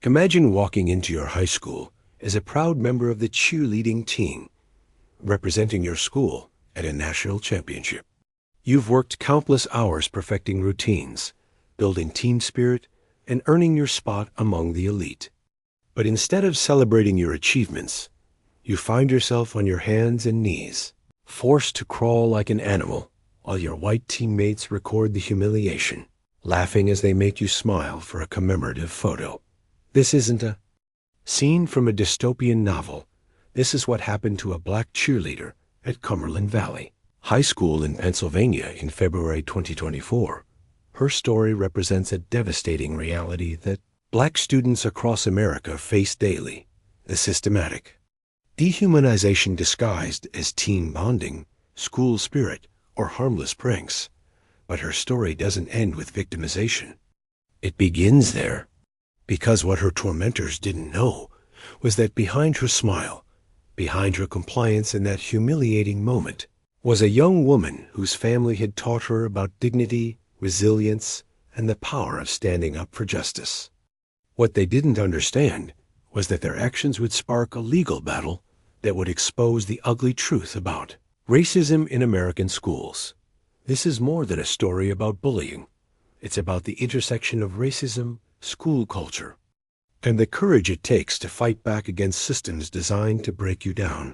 Imagine walking into your high school as a proud member of the cheerleading team, representing your school at a national championship. You've worked countless hours perfecting routines, building team spirit, and earning your spot among the elite. But instead of celebrating your achievements, you find yourself on your hands and knees, forced to crawl like an animal, while your white teammates record the humiliation, laughing as they make you smile for a commemorative photo. This isn't a scene from a dystopian novel. This is what happened to a black cheerleader at Cumberland Valley High School in Pennsylvania in February 2024. Her story represents a devastating reality that black students across America face daily: the systematic dehumanization disguised as team bonding, school spirit, or harmless pranks. But her story doesn't end with victimization. It begins there, because what her tormentors didn't know was that behind her smile, behind her compliance in that humiliating moment, was a young woman whose family had taught her about dignity, resilience, and the power of standing up for justice. What they didn't understand was that their actions would spark a legal battle that would expose the ugly truth about racism in American schools. This is more than a story about bullying. It's about the intersection of racism, school culture, and the courage it takes to fight back against systems designed to break you down.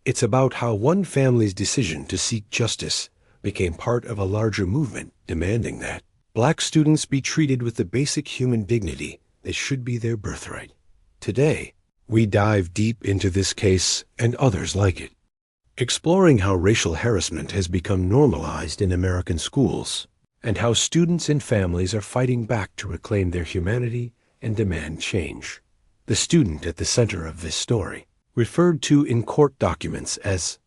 It's about how one family's decision to seek justice became part of a larger movement demanding that black students be treated with the basic human dignity that should be their birthright. Today, we dive deep into this case and others like it, exploring how racial harassment has become normalized in American schools and how students and families are fighting back to reclaim their humanity and demand change. The student at the center of this story, referred to in court documents as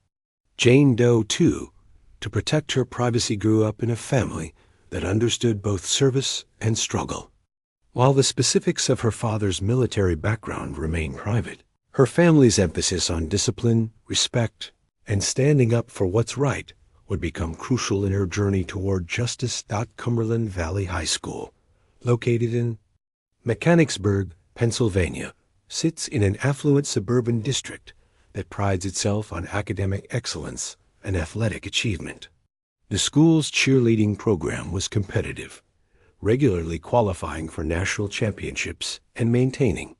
Jane Doe II, to protect her privacy, grew up in a family that understood both service and struggle. While the specifics of her father's military background remain private, her family's emphasis on discipline, respect, and standing up for what's right would become crucial in her journey toward justice. Cumberland Valley High School, located in Mechanicsburg, Pennsylvania, sits in an affluent suburban district that prides itself on academic excellence and athletic achievement. The school's cheerleading program was competitive, regularly qualifying for national championships and maintaining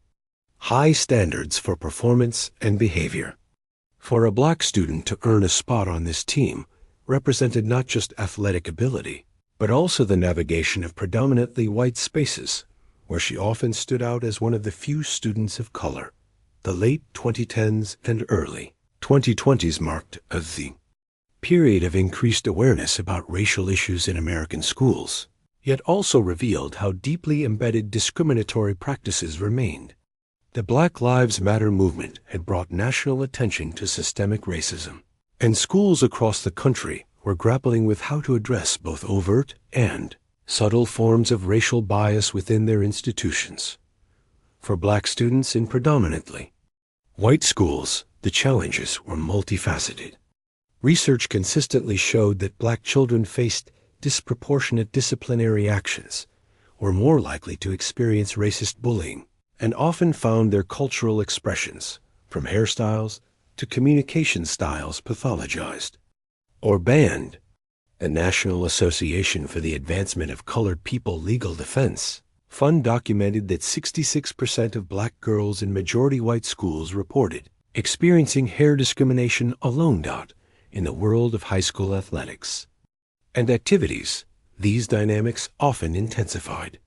high standards for performance and behavior. For a black student to earn a spot on this team represented not just athletic ability, but also the navigation of predominantly white spaces, where she often stood out as one of the few students of color. The late 2010s and early 2020s marked the period of increased awareness about racial issues in American schools, yet also revealed how deeply embedded discriminatory practices remained. The Black Lives Matter movement had brought national attention to systemic racism, and schools across the country were grappling with how to address both overt and subtle forms of racial bias within their institutions. For black students in predominantly white schools, the challenges were multifaceted. Research consistently showed that black children faced disproportionate disciplinary actions, were more likely to experience racist bullying, and often found their cultural expressions, from hairstyles to communication styles, pathologized or banned. The National Association for the Advancement of Colored People Legal Defense Fund documented that 66% of black girls in majority white schools reported experiencing hair discrimination alone. In the world of high school athletics and activities, these dynamics often intensified.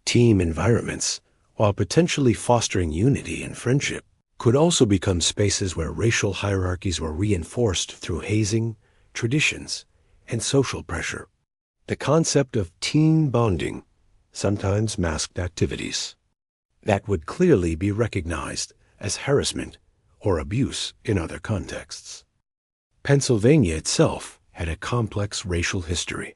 Team environments, while potentially fostering unity and friendship, could also become spaces where racial hierarchies were reinforced through hazing, traditions, and social pressure. The concept of team bonding sometimes masked activities that would clearly be recognized as harassment or abuse in other contexts. Pennsylvania itself had a complex racial history.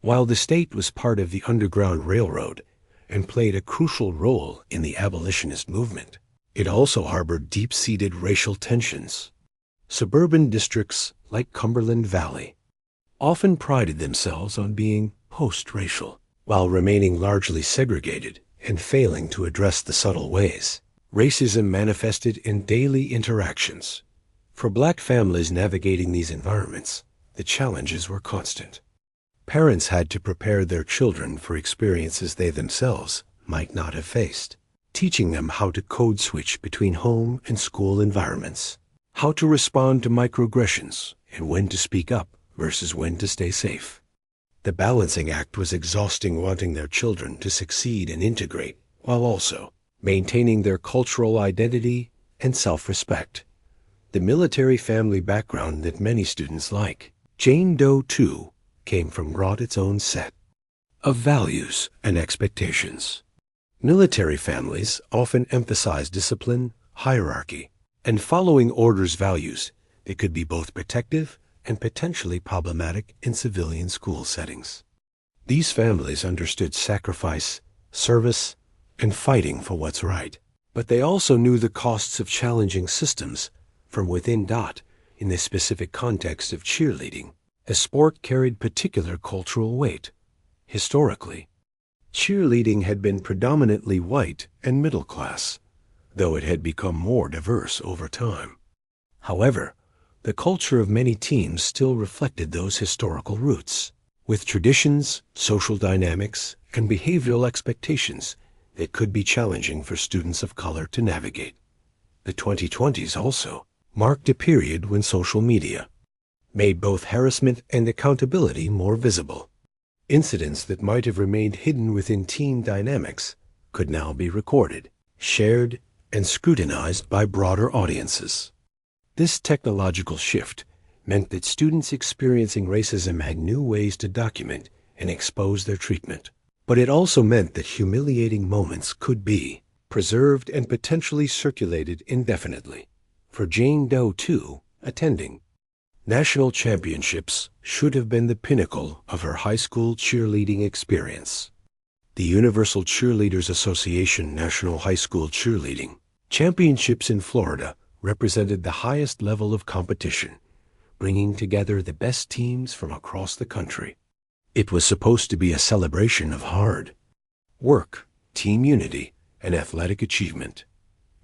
While the state was part of the Underground Railroad and played a crucial role in the abolitionist movement, it also harbored deep-seated racial tensions. Suburban districts like Cumberland Valley often prided themselves on being post-racial, while remaining largely segregated and failing to address the subtle ways racism manifested in daily interactions. For black families navigating these environments, the challenges were constant. Parents had to prepare their children for experiences they themselves might not have faced, teaching them how to code switch between home and school environments, how to respond to microaggressions, and when to speak up versus when to stay safe. The balancing act was exhausting, wanting their children to succeed and integrate, while also maintaining their cultural identity and self-respect. The military family background that many students like, Jane Doe too, came from brought its own set of values and expectations. Military families often emphasize discipline, hierarchy, and following orders values that could be both protective and potentially problematic in civilian school settings. These families understood sacrifice, service, and fighting for what's right, but they also knew the costs of challenging systems from within. In the specific context of cheerleading, a sport carried particular cultural weight. Historically, cheerleading had been predominantly white and middle class, though it had become more diverse over time. However, the culture of many teams still reflected those historical roots, with traditions, social dynamics, and behavioral expectations that could be challenging for students of color to navigate. The 2020s also marked a period when social media made both harassment and accountability more visible. Incidents that might have remained hidden within team dynamics could now be recorded, shared, and scrutinized by broader audiences. This technological shift meant that students experiencing racism had new ways to document and expose their treatment. But it also meant that humiliating moments could be preserved and potentially circulated indefinitely. For Jane Doe, too, attending national championships should have been the pinnacle of her high school cheerleading experience. The Universal Cheerleaders Association National High School Cheerleading Championships in Florida represented the highest level of competition, bringing together the best teams from across the country. It was supposed to be a celebration of hard work, team unity, and athletic achievement.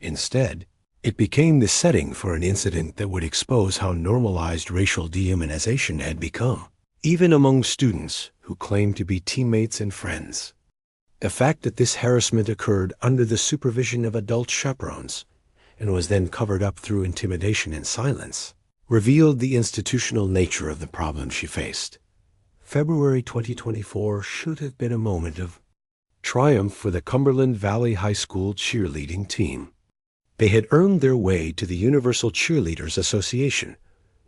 Instead, it became the setting for an incident that would expose how normalized racial dehumanization had become, even among students who claimed to be teammates and friends. The fact that this harassment occurred under the supervision of adult chaperones and was then covered up through intimidation and silence revealed the institutional nature of the problem she faced. February 2024 should have been a moment of triumph for the Cumberland Valley High School cheerleading team. They had earned their way to the Universal Cheerleaders Association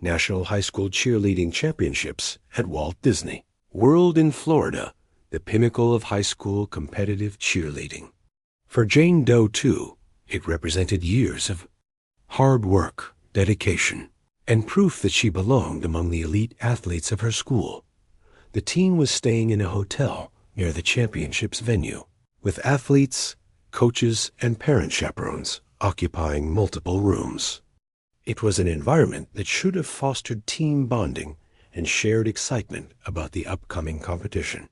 National High School Cheerleading Championships at Walt Disney World in Florida, the pinnacle of high school competitive cheerleading. For Jane Doe, too, it represented years of hard work, dedication, and proof that she belonged among the elite athletes of her school. The team was staying in a hotel near the championships venue, with athletes, coaches, and parent chaperones occupying multiple rooms. It was an environment that should have fostered team bonding and shared excitement about the upcoming competition.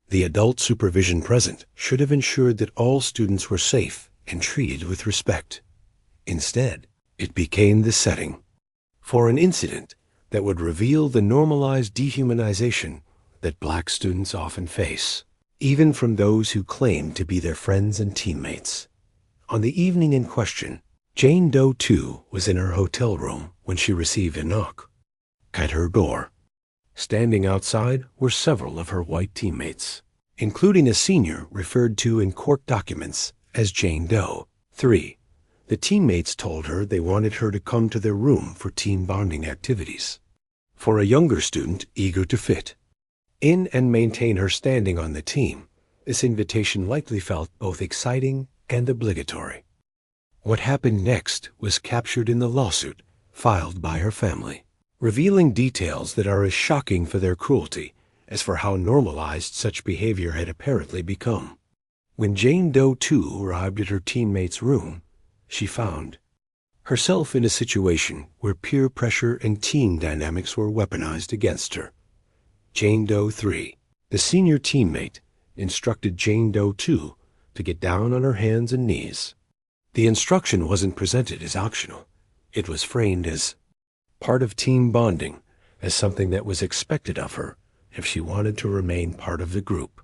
The adult supervision present should have ensured that all students were safe and treated with respect. Instead, it became the setting for an incident that would reveal the normalized dehumanization that black students often face, even from those who claim to be their friends and teammates. On the evening in question, Jane Doe, too, was in her hotel room when she received a knock at her door. Standing outside were several of her white teammates, including a senior referred to in court documents as Jane Doe 3. The teammates told her they wanted her to come to their room for team bonding activities. For a younger student eager to fit in and maintain her standing on the team, this invitation likely felt both exciting and obligatory. What happened next was captured in the lawsuit filed by her family, revealing details that are as shocking for their cruelty as for how normalized such behavior had apparently become. When Jane Doe, too, arrived at her teammate's room, she found herself in a situation where peer pressure and team dynamics were weaponized against her. Jane Doe 3, the senior teammate, instructed Jane Doe 2 to get down on her hands and knees. The instruction wasn't presented as optional. It was framed as part of team bonding, as something that was expected of her if she wanted to remain part of the group.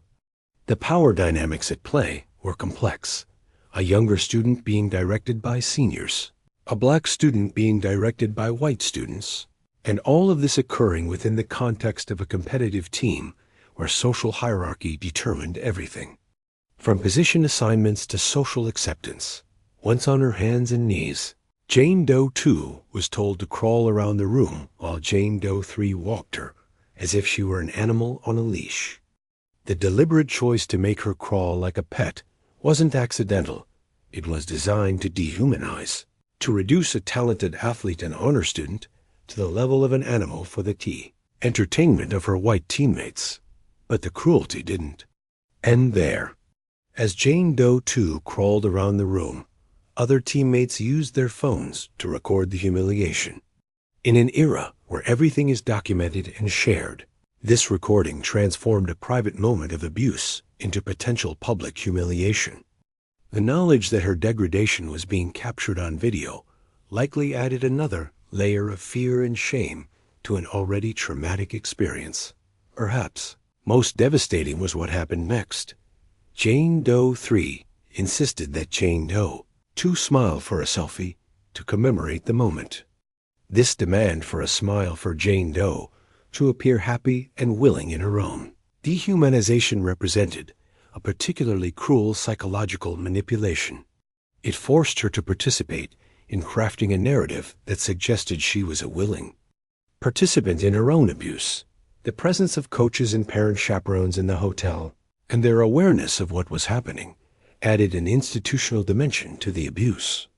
The power dynamics at play were complex. A younger student being directed by seniors, a black student being directed by white students, and all of this occurring within the context of a competitive team where social hierarchy determined everything. From position assignments to social acceptance, once on her hands and knees, Jane Doe 2 was told to crawl around the room while Jane Doe 3 walked her, as if she were an animal on a leash. The deliberate choice to make her crawl like a pet wasn't accidental. It was designed to dehumanize, to reduce a talented athlete and honor student to the level of an animal for the entertainment of her white teammates. But the cruelty didn't end there. As Jane Doe 2 crawled around the room, other teammates used their phones to record the humiliation. In an era where everything is documented and shared, this recording transformed a private moment of abuse into potential public humiliation. The knowledge that her degradation was being captured on video likely added another layer of fear and shame to an already traumatic experience. Perhaps most devastating was what happened next. Jane Doe 3 insisted that Jane Doe 2 smile for a selfie to commemorate the moment. This demand for a smile for Jane Doe to appear happy and willing in her own dehumanization represented a particularly cruel psychological manipulation. It forced her to participate in crafting a narrative that suggested she was a willing participant in her own abuse. The presence of coaches and parent chaperones in the hotel, and their awareness of what was happening, added an institutional dimension to the abuse.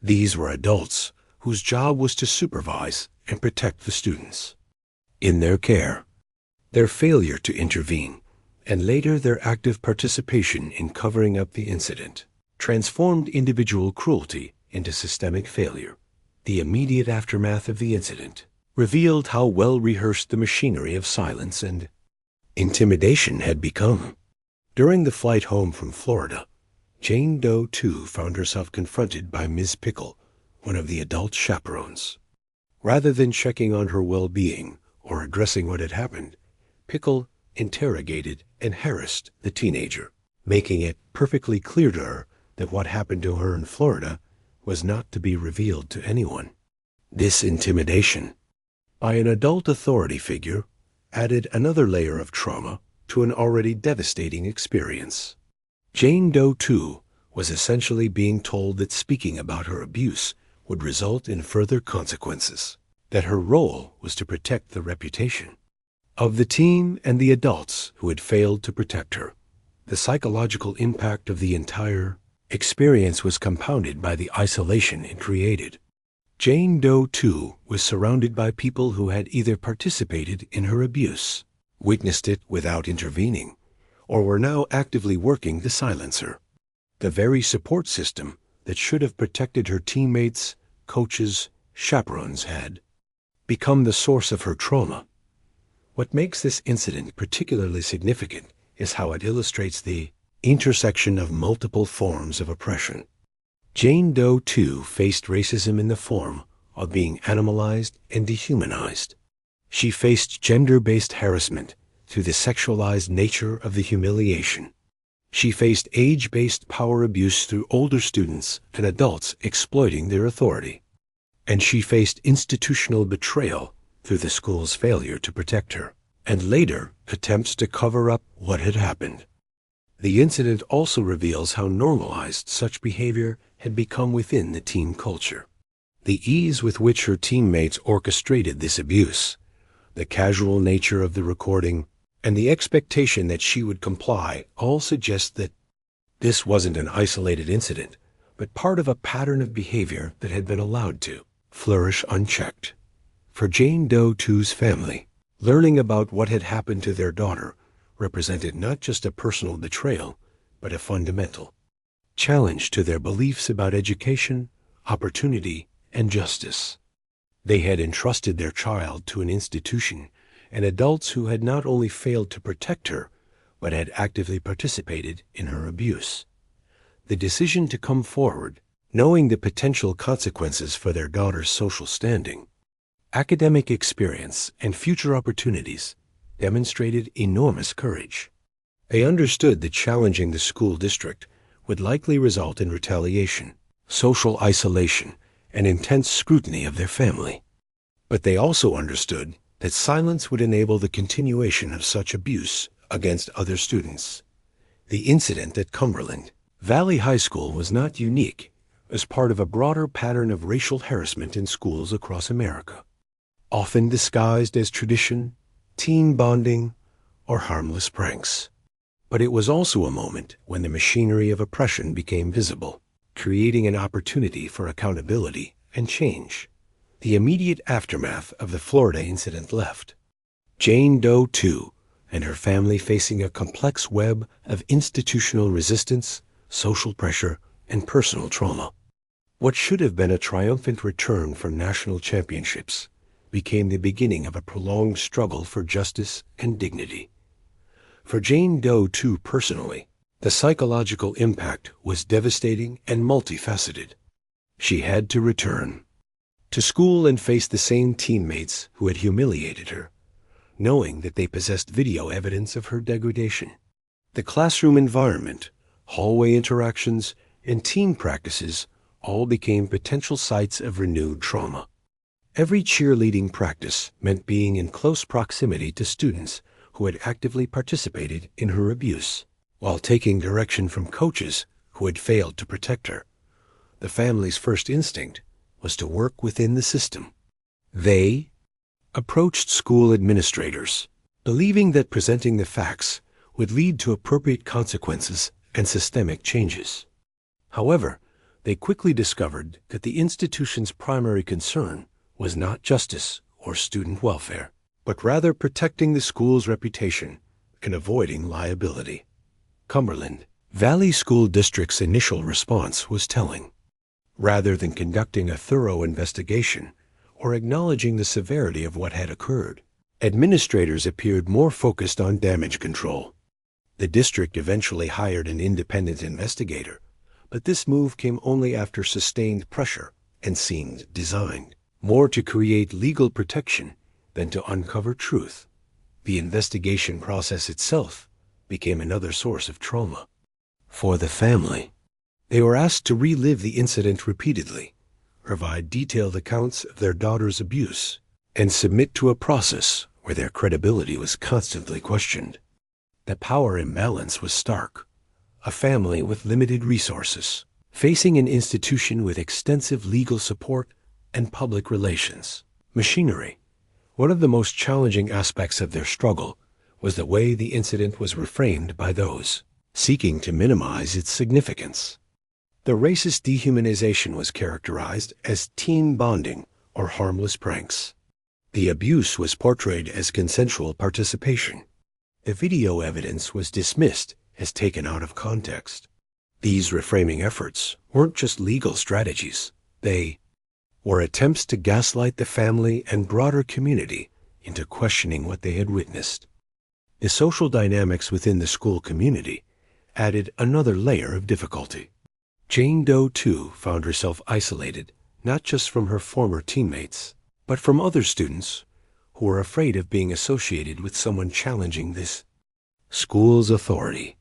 These were adults whose job was to supervise and protect the students in their care. Their failure to intervene, and later their active participation in covering up the incident, transformed individual cruelty into systemic failure. The immediate aftermath of the incident revealed how well-rehearsed the machinery of silence and intimidation had become. During the flight home from Florida, Jane Doe 2 found herself confronted by Ms. Pickle, one of the adult chaperones. Rather than checking on her well-being or addressing what had happened, Pickle interrogated and harassed the teenager, making it perfectly clear to her that what happened to her in Florida was not to be revealed to anyone. This intimidation by an adult authority figure added another layer of trauma to an already devastating experience. Jane Doe 2 was essentially being told that speaking about her abuse would result in further consequences, that her role was to protect the reputation of the team and the adults who had failed to protect her. The psychological impact of the entire experience was compounded by the isolation it created. Jane Doe 2 was surrounded by people who had either participated in her abuse, witnessed it without intervening, or were now actively working to silence her. The very support system that should have protected her teammates, coaches, chaperones had become the source of her trauma. What makes this incident particularly significant is how it illustrates the intersection of multiple forms of oppression. Jane Doe 2 faced racism in the form of being animalized and dehumanized. She faced gender-based harassment through the sexualized nature of the humiliation. She faced age-based power abuse through older students and adults exploiting their authority. And she faced institutional betrayal through the school's failure to protect her, and later attempts to cover up what had happened. The incident also reveals how normalized such behavior had become within the team culture. The ease with which her teammates orchestrated this abuse, the casual nature of the recording, and the expectation that she would comply all suggest that this wasn't an isolated incident, but part of a pattern of behavior that had been allowed to flourish unchecked. For Jane Doe 2's family, learning about what had happened to their daughter represented not just a personal betrayal, but a fundamental challenge to their beliefs about education, opportunity, and justice. They had entrusted their child to an institution and adults who had not only failed to protect her, but had actively participated in her abuse. The decision to come forward, knowing the potential consequences for their daughter's social standing, academic experience, and future opportunities, demonstrated enormous courage. They understood that challenging the school district would likely result in retaliation, social isolation, and intense scrutiny of their family. But they also understood that silence would enable the continuation of such abuse against other students. The incident at Cumberland Valley High School was not unique as part of a broader pattern of racial harassment in schools across America, often disguised as tradition, teen bonding, or harmless pranks. But it was also a moment when the machinery of oppression became visible, creating an opportunity for accountability and change. The immediate aftermath of the Florida incident left Jane Doe II and her family facing a complex web of institutional resistance, social pressure, and personal trauma. What should have been a triumphant return from national championships became the beginning of a prolonged struggle for justice and dignity. For Jane Doe II personally, the psychological impact was devastating and multifaceted. She had to return to school and face the same teammates who had humiliated her, knowing that they possessed video evidence of her degradation. The classroom environment, hallway interactions, and team practices all became potential sites of renewed trauma. Every cheerleading practice meant being in close proximity to students who had actively participated in her abuse, while taking direction from coaches who had failed to protect her. The family's first instinct was to work within the system. They approached school administrators, believing that presenting the facts would lead to appropriate consequences and systemic changes. However, they quickly discovered that the institution's primary concern was not justice or student welfare, but rather protecting the school's reputation and avoiding liability. Cumberland Valley School District's initial response was telling. Rather than conducting a thorough investigation or acknowledging the severity of what had occurred, administrators appeared more focused on damage control. The district eventually hired an independent investigator, but this move came only after sustained pressure and seemed designed more to create legal protection than to uncover truth. The investigation process itself became another source of trauma. For the family, they were asked to relive the incident repeatedly, provide detailed accounts of their daughter's abuse, and submit to a process where their credibility was constantly questioned. The power imbalance was stark. A family with limited resources, facing an institution with extensive legal support and public relations machinery. One of the most challenging aspects of their struggle was the way the incident was reframed by those seeking to minimize its significance. The racist dehumanization was characterized as teen bonding or harmless pranks. The abuse was portrayed as consensual participation. The video evidence was dismissed as taken out of context. These reframing efforts weren't just legal strategies. They were attempts to gaslight the family and broader community into questioning what they had witnessed. The social dynamics within the school community added another layer of difficulty. Jane Doe II found herself isolated not just from her former teammates, but from other students who were afraid of being associated with someone challenging this school's authority.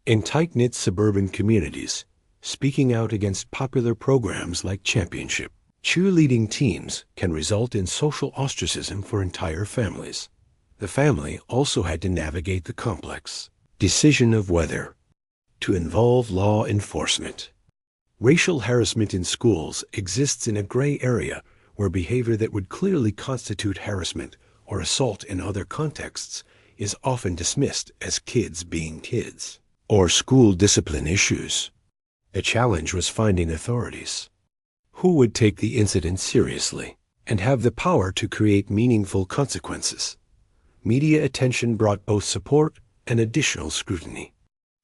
In tight-knit suburban communities, speaking out against popular programs like Championship, cheerleading teams can result in social ostracism for entire families. The family also had to navigate the complex decision of whether to involve law enforcement. Racial harassment in schools exists in a gray area where behavior that would clearly constitute harassment or assault in other contexts is often dismissed as kids being kids, or school discipline issues. The challenge was finding authorities who would take the incident seriously and have the power to create meaningful consequences. Media attention brought both support and additional scrutiny.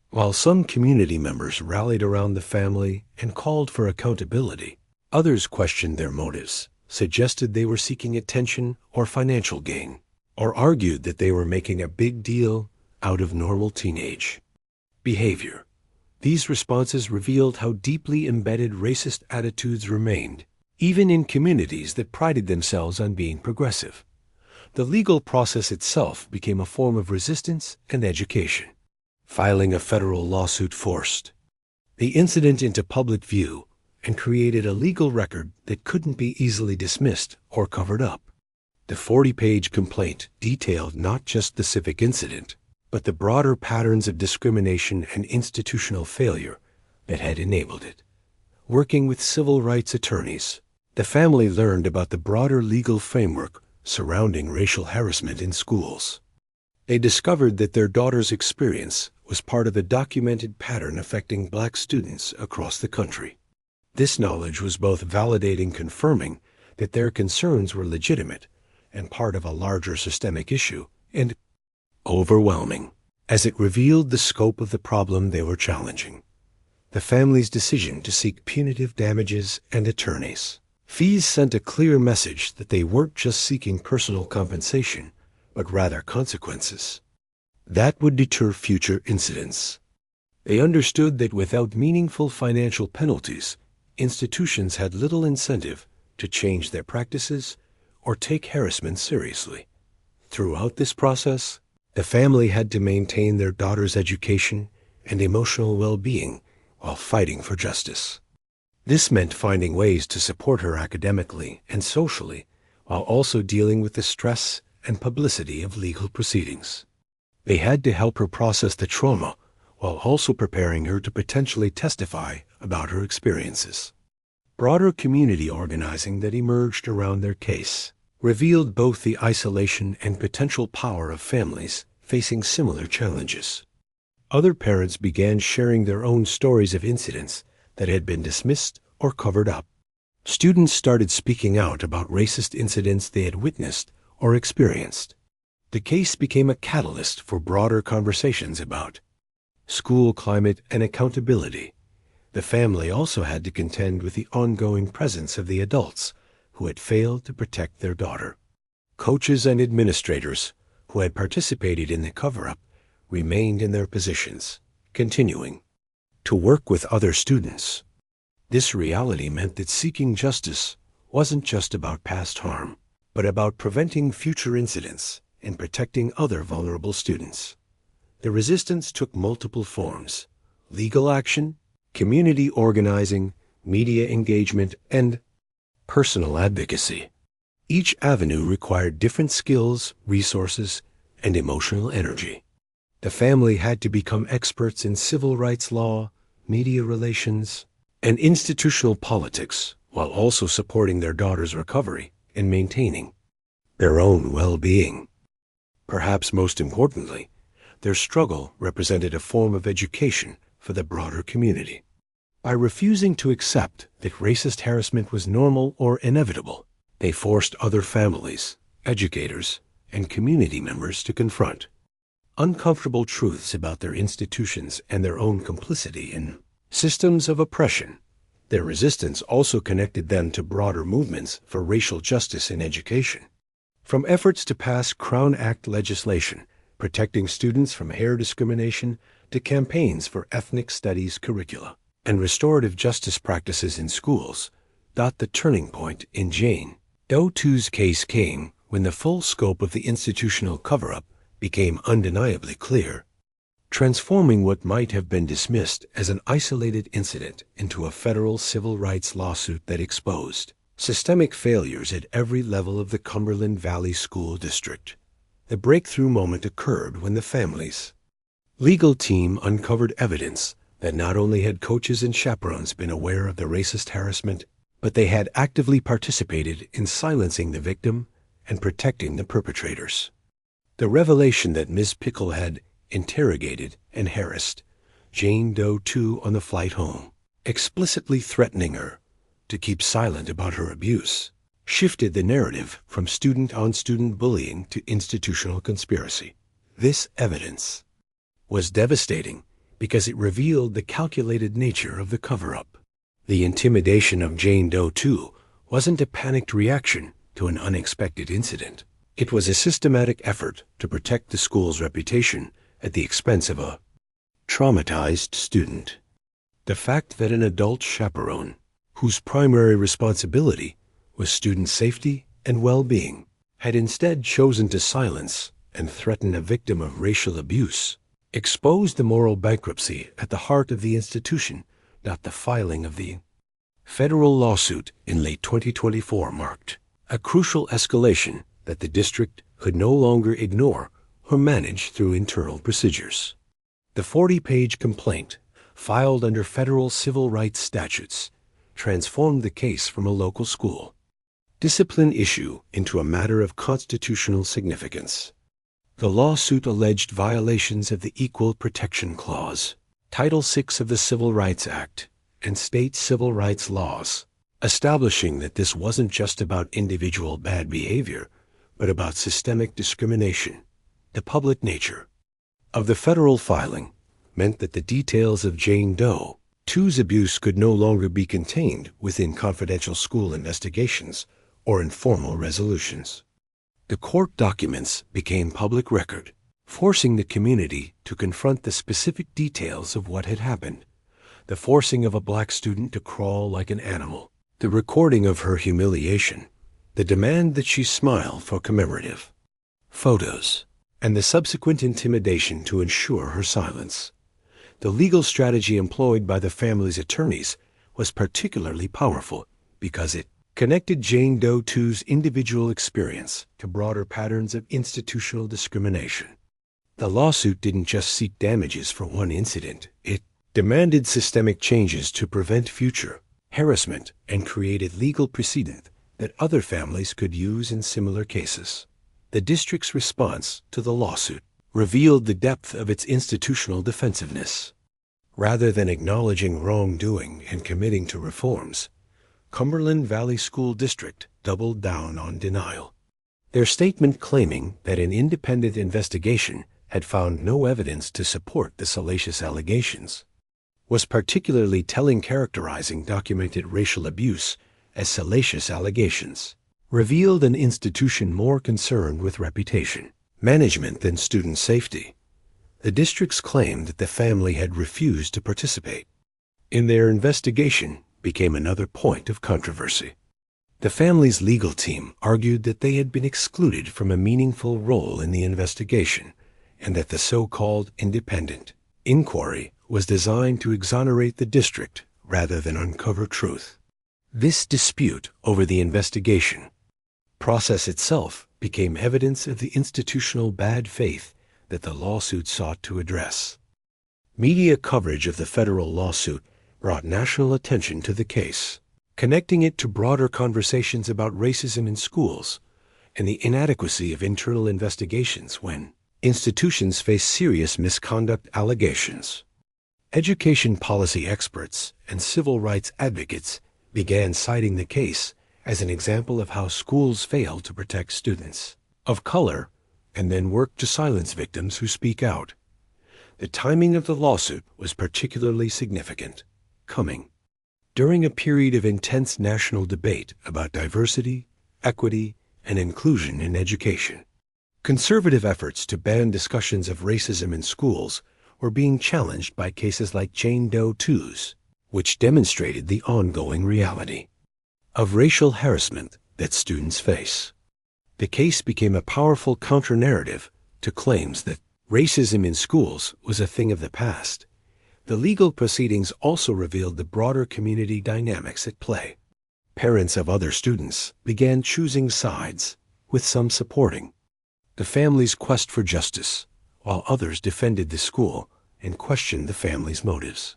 While some community members rallied around the family and called for accountability, others questioned their motives, suggested they were seeking attention or financial gain, or argued that they were making a big deal out of normal teenage behavior. These responses revealed how deeply embedded racist attitudes remained, even in communities that prided themselves on being progressive. The legal process itself became a form of resistance and education. Filing a federal lawsuit forced the incident into public view and created a legal record that couldn't be easily dismissed or covered up. The 40-page complaint detailed not just the civic incident, but the broader patterns of discrimination and institutional failure that had enabled it. Working with civil rights attorneys, the family learned about the broader legal framework surrounding racial harassment in schools. They discovered that their daughter's experience was part of a documented pattern affecting Black students across the country. This knowledge was both validating and confirming that their concerns were legitimate and part of a larger systemic issue, and overwhelming, as it revealed the scope of the problem they were challenging. The family's decision to seek punitive damages and attorneys' fees sent a clear message that they weren't just seeking personal compensation, but rather consequences that would deter future incidents. They understood that without meaningful financial penalties, institutions had little incentive to change their practices or take harassment seriously. Throughout this process, the family had to maintain their daughter's education and emotional well-being while fighting for justice. This meant finding ways to support her academically and socially while also dealing with the stress and publicity of legal proceedings. They had to help her process the trauma while also preparing her to potentially testify about her experiences. Broader community organizing that emerged around their case revealed both the isolation and potential power of families facing similar challenges. Other parents began sharing their own stories of incidents that had been dismissed or covered up. Students started speaking out about racist incidents they had witnessed or experienced. The case became a catalyst for broader conversations about school climate and accountability. The family also had to contend with the ongoing presence of the adults who had failed to protect their daughter. Coaches and administrators who had participated in the cover-up remained in their positions, continuing to work with other students. This reality meant that seeking justice wasn't just about past harm, but about preventing future incidents and protecting other vulnerable students. The resistance took multiple forms: legal action, community organizing, media engagement, and personal advocacy. Each avenue required different skills, resources, and emotional energy. The family had to become experts in civil rights law, media relations, and institutional politics, while also supporting their daughter's recovery and maintaining their own well-being. Perhaps most importantly, their struggle represented a form of education for the broader community. By refusing to accept that racist harassment was normal or inevitable, they forced other families, educators, and community members to confront uncomfortable truths about their institutions and their own complicity in systems of oppression. Their resistance also connected them to broader movements for racial justice in education. From efforts to pass Crown Act legislation protecting students from hair discrimination to campaigns for ethnic studies curricula and restorative justice practices in schools, the turning point in Jane Doe 2's case came when the full scope of the institutional cover-up became undeniably clear, transforming what might have been dismissed as an isolated incident into a federal civil rights lawsuit that exposed systemic failures at every level of the Cumberland Valley School District. The breakthrough moment occurred when the family's legal team uncovered evidence that not only had coaches and chaperones been aware of the racist harassment, but they had actively participated in silencing the victim and protecting the perpetrators. The revelation that Ms. Pickle had interrogated and harassed Jane Doe 2 on the flight home, explicitly threatening her to keep silent about her abuse, shifted the narrative from student-on-student bullying to institutional conspiracy. This evidence was devastating because it revealed the calculated nature of the cover-up. The intimidation of Jane Doe 2 wasn't a panicked reaction to an unexpected incident. It was a systematic effort to protect the school's reputation at the expense of a traumatized student. The fact that an adult chaperone, whose primary responsibility was student safety and well-being, had instead chosen to silence and threaten a victim of racial abuse, exposed the moral bankruptcy at the heart of the institution. Not the filing of the federal lawsuit in late 2024 marked a crucial escalation that the district could no longer ignore or manage through internal procedures. The 40-page complaint, filed under federal civil rights statutes, transformed the case from a local school discipline issue into a matter of constitutional significance. The lawsuit alleged violations of the Equal Protection Clause, Title VI of the Civil Rights Act, and state civil rights laws, establishing that this wasn't just about individual bad behavior, but about systemic discrimination. The public nature of the federal filing meant that the details of Jane Doe 2's abuse could no longer be contained within confidential school investigations or informal resolutions. The court documents became public record, forcing the community to confront the specific details of what had happened. The forcing of a black student to crawl like an animal, the recording of her humiliation, the demand that she smile for commemorative photos, and the subsequent intimidation to ensure her silence. The legal strategy employed by the family's attorneys was particularly powerful because it connected Jane Doe 2's individual experience to broader patterns of institutional discrimination. The lawsuit didn't just seek damages for one incident. It demanded systemic changes to prevent future harassment and created legal precedent that other families could use in similar cases. The district's response to the lawsuit revealed the depth of its institutional defensiveness. Rather than acknowledging wrongdoing and committing to reforms, Cumberland Valley School District doubled down on denial. Their statement claiming that an independent investigation had found no evidence to support the salacious allegations was particularly telling, characterizing documented racial abuse as salacious allegations, revealed an institution more concerned with reputation management than student safety. The district's claim that the family had refused to participate in their investigation became another point of controversy. The family's legal team argued that they had been excluded from a meaningful role in the investigation and that the so-called independent inquiry was designed to exonerate the district rather than uncover truth. This dispute over the investigation process itself became evidence of the institutional bad faith that the lawsuit sought to address. Media coverage of the federal lawsuit brought national attention to the case, connecting it to broader conversations about racism in schools and the inadequacy of internal investigations when institutions face serious misconduct allegations. Education policy experts and civil rights advocates began citing the case as an example of how schools fail to protect students of color and then work to silence victims who speak out. The timing of the lawsuit was particularly significant, coming during a period of intense national debate about diversity, equity, and inclusion in education. Conservative efforts to ban discussions of racism in schools were being challenged by cases like Jane Doe 2's, which demonstrated the ongoing reality of racial harassment that students face. The case became a powerful counter-narrative to claims that racism in schools was a thing of the past. The legal proceedings also revealed the broader community dynamics at play. Parents of other students began choosing sides, with some supporting the family's quest for justice, while others defended the school and questioned the family's motives.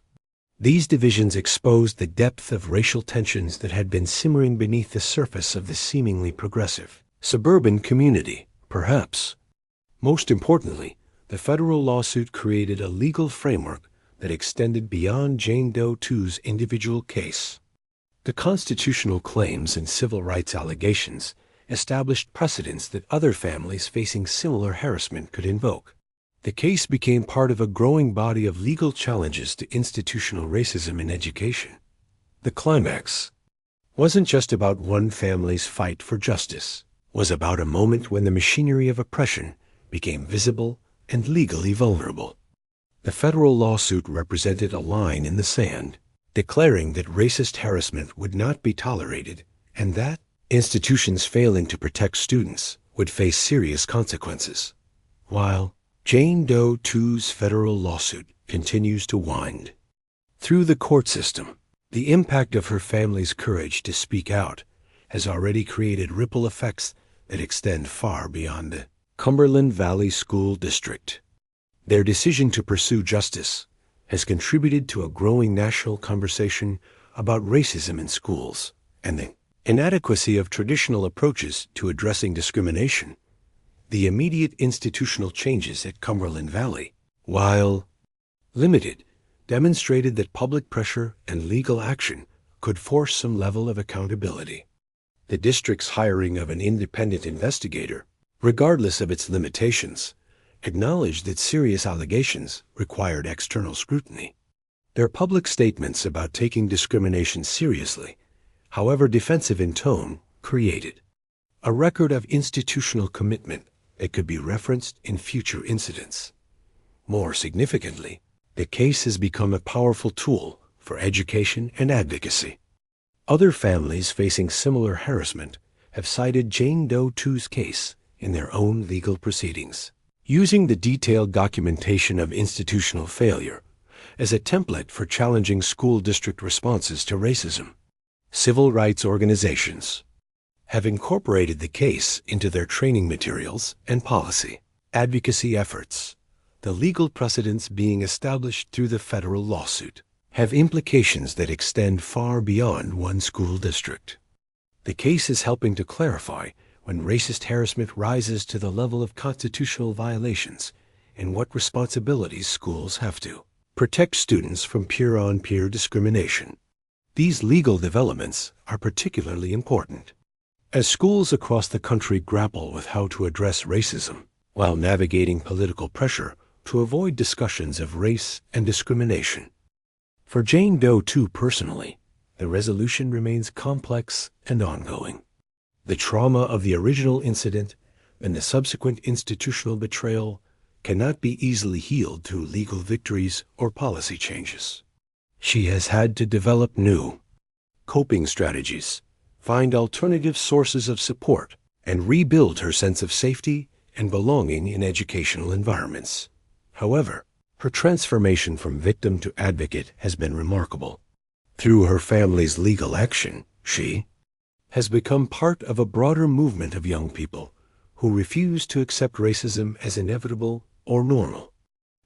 These divisions exposed the depth of racial tensions that had been simmering beneath the surface of the seemingly progressive suburban community. Perhaps most importantly, the federal lawsuit created a legal framework that extended beyond Jane Doe 2's individual case. The constitutional claims and civil rights allegations established precedents that other families facing similar harassment could invoke. The case became part of a growing body of legal challenges to institutional racism in education. The climax wasn't just about one family's fight for justice. It was about a moment when the machinery of oppression became visible and legally vulnerable. The federal lawsuit represented a line in the sand, declaring that racist harassment would not be tolerated and that institutions failing to protect students would face serious consequences. While Jane Doe 2's federal lawsuit continues to wind through the court system, the impact of her family's courage to speak out has already created ripple effects that extend far beyond the Cumberland Valley School District. Their decision to pursue justice has contributed to a growing national conversation about racism in schools and the inadequacy of traditional approaches to addressing discrimination. The immediate institutional changes at Cumberland Valley, while limited, demonstrated that public pressure and legal action could force some level of accountability. The district's hiring of an independent investigator, regardless of its limitations, acknowledged that serious allegations required external scrutiny. Their public statements about taking discrimination seriously, however defensive in tone, created a record of institutional commitment that could be referenced in future incidents. More significantly, the case has become a powerful tool for education and advocacy. Other families facing similar harassment have cited Jane Doe 2's case in their own legal proceedings, using the detailed documentation of institutional failure as a template for challenging school district responses to racism. Civil rights organizations have incorporated the case into their training materials and policy advocacy efforts. The legal precedents being established through the federal lawsuit have implications that extend far beyond one school district. The case is helping to clarify when racist harassment rises to the level of constitutional violations and what responsibilities schools have to protect students from peer-on-peer discrimination. These legal developments are particularly important as schools across the country grapple with how to address racism while navigating political pressure to avoid discussions of race and discrimination. For Jane Doe 2 personally, the resolution remains complex and ongoing. The trauma of the original incident and the subsequent institutional betrayal cannot be easily healed through legal victories or policy changes. She has had to develop new coping strategies, find alternative sources of support, and rebuild her sense of safety and belonging in educational environments. However, her transformation from victim to advocate has been remarkable. Through her family's legal action, she has become part of a broader movement of young people who refuse to accept racism as inevitable or normal.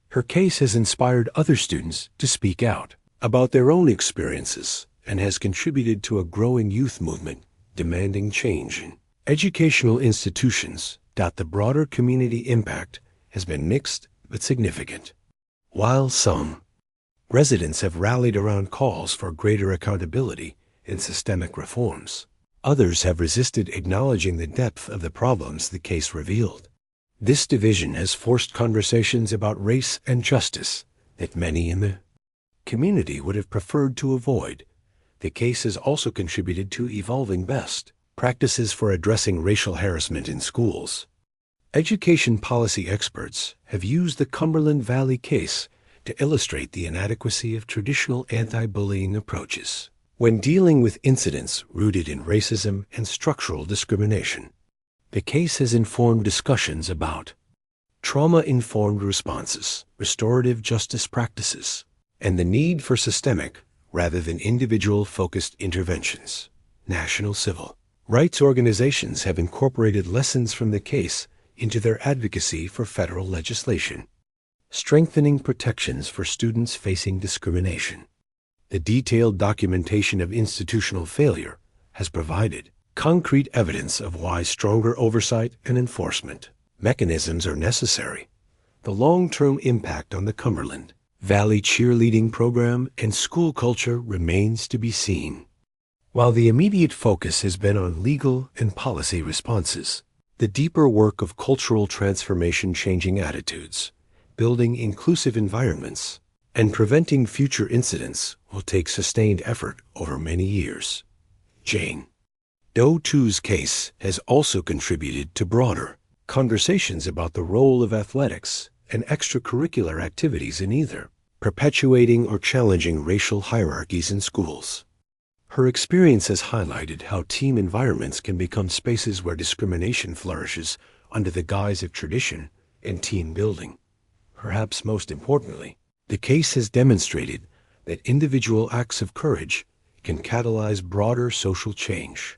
Her case has inspired other students to speak out about their own experiences and has contributed to a growing youth movement demanding change in educational institutions. The broader community impact has been mixed but significant. While some residents have rallied around calls for greater accountability and systemic reforms, others have resisted acknowledging the depth of the problems the case revealed. This division has forced conversations about race and justice that many in the community would have preferred to avoid. The case has also contributed to evolving best practices for addressing racial harassment in schools. Education policy experts have used the Cumberland Valley case to illustrate the inadequacy of traditional anti-bullying approaches when dealing with incidents rooted in racism and structural discrimination. The case has informed discussions about trauma-informed responses, restorative justice practices, and the need for systemic rather than individual-focused interventions. National civil rights organizations have incorporated lessons from the case into their advocacy for federal legislation, strengthening protections for students facing discrimination. The detailed documentation of institutional failure has provided concrete evidence of why stronger oversight and enforcement mechanisms are necessary. The long-term impact on the Cumberland Valley cheerleading program and school culture remains to be seen. While the immediate focus has been on legal and policy responses, the deeper work of cultural transformation, changing attitudes, building inclusive environments, and preventing future incidents will take sustained effort over many years. Jane Doe 2's case has also contributed to broader conversations about the role of athletics and extracurricular activities in either, perpetuating or challenging racial hierarchies in schools. Her experience has highlighted how team environments can become spaces where discrimination flourishes under the guise of tradition and team building. Perhaps most importantly, the case has demonstrated that individual acts of courage can catalyze broader social change.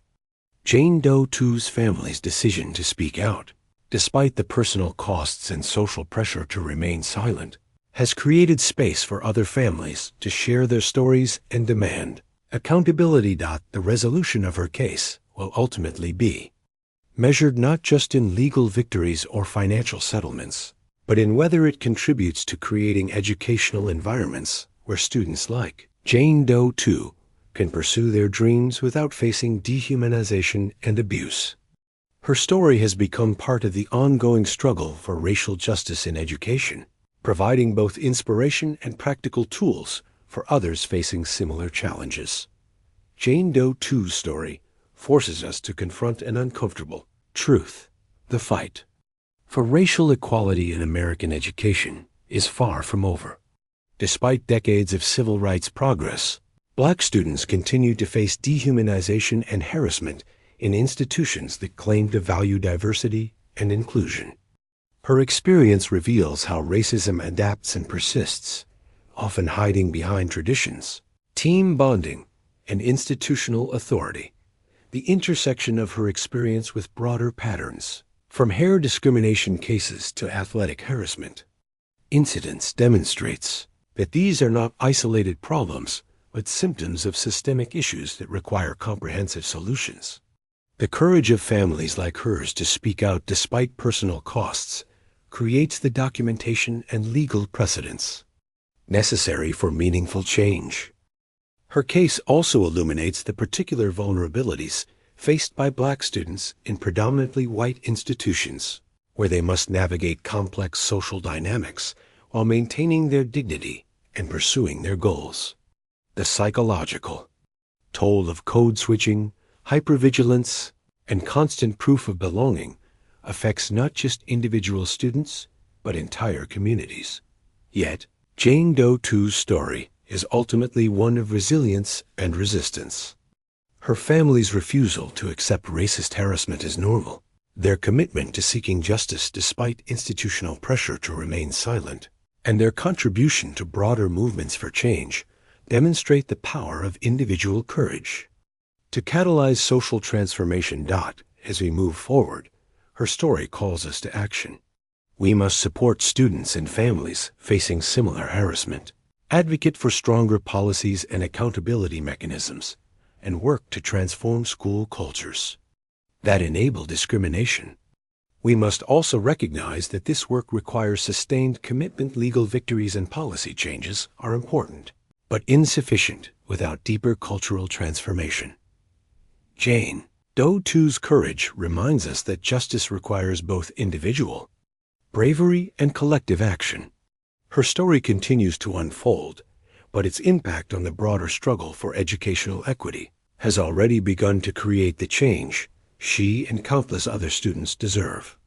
Jane Doe 2's family's decision to speak out, despite the personal costs and social pressure to remain silent, has created space for other families to share their stories and demand accountability. The resolution of her case will ultimately be measured not just in legal victories or financial settlements, but in whether it contributes to creating educational environments where students like Jane Doe 2 can pursue their dreams without facing dehumanization and abuse. Her story has become part of the ongoing struggle for racial justice in education, providing both inspiration and practical tools for others facing similar challenges. Jane Doe 2's story forces us to confront an uncomfortable truth. The fight for racial equality in American education is far from over. Despite decades of civil rights progress, Black students continue to face dehumanization and harassment in institutions that claim to value diversity and inclusion. Her experience reveals how racism adapts and persists, often hiding behind traditions, team bonding, and institutional authority. The intersection of her experience with broader patterns, from hair discrimination cases to athletic harassment incidents, demonstrates that these are not isolated problems, but symptoms of systemic issues that require comprehensive solutions. The courage of families like hers to speak out despite personal costs creates the documentation and legal precedents necessary for meaningful change. Her case also illuminates the particular vulnerabilities faced by Black students in predominantly white institutions, where they must navigate complex social dynamics while maintaining their dignity and pursuing their goals. The psychological toll of code switching, hypervigilance, and constant proof of belonging affects not just individual students, but entire communities. Yet, Jane Doe 2's story is ultimately one of resilience and resistance. Her family's refusal to accept racist harassment as normal, their commitment to seeking justice despite institutional pressure to remain silent, and their contribution to broader movements for change demonstrate the power of individual courage. To catalyze social transformation. As we move forward, her story calls us to action. We must support students and families facing similar harassment, advocate for stronger policies and accountability mechanisms, and work to transform school cultures that enable discrimination. We must also recognize that this work requires sustained commitment. Legal victories and policy changes are important, but insufficient without deeper cultural transformation. Jane Doe 2's courage reminds us that justice requires both individual bravery and collective action. Her story continues to unfold, but its impact on the broader struggle for educational equity has already begun to create the change she and countless other students deserve.